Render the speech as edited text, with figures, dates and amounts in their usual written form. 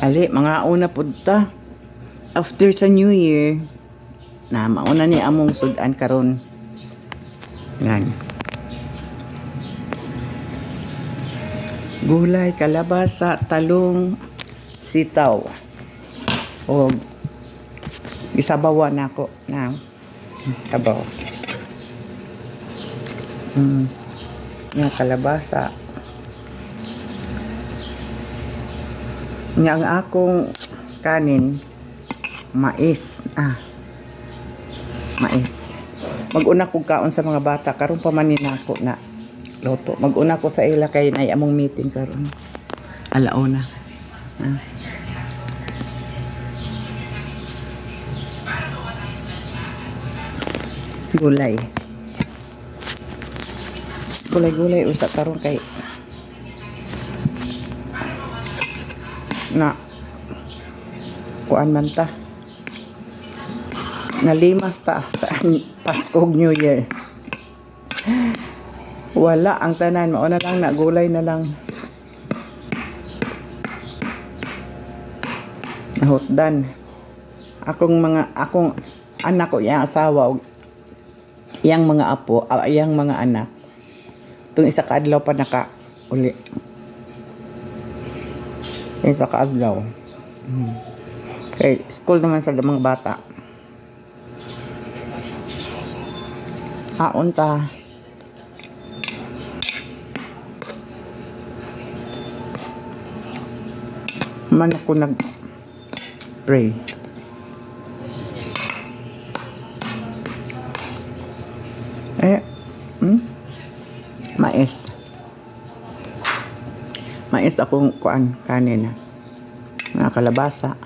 Ali, mga una punta. After sa New Year, na mauna ni among sudan karon. Yan. Gulay, kalabasa, talong, sitaw. O gisabawan nako na sabaw. Yung kalabasa. Yang akong kanin mais. Mais. Mag-una kog kaon sa mga bata karon pa man nako na loto. Mag-una ko sa ila kay nay among meeting karon. Alauna. Gulay. Gulay-gulay usa karon kay na kuan man ta nalimas ta sa Pasko New Year. Wala ang tanan, mao na lang na gulay na lang. Nahutdan akong anak ko, yang asawa, yang mga apo, yang mga anak. Tung isa ka adlaw pa naka uli. Isa ka adlaw. Okay, school naman sa mga bata. Haon ta. Man ako nag-pray. Mais. Mais akong kuan kanin na kalabasa.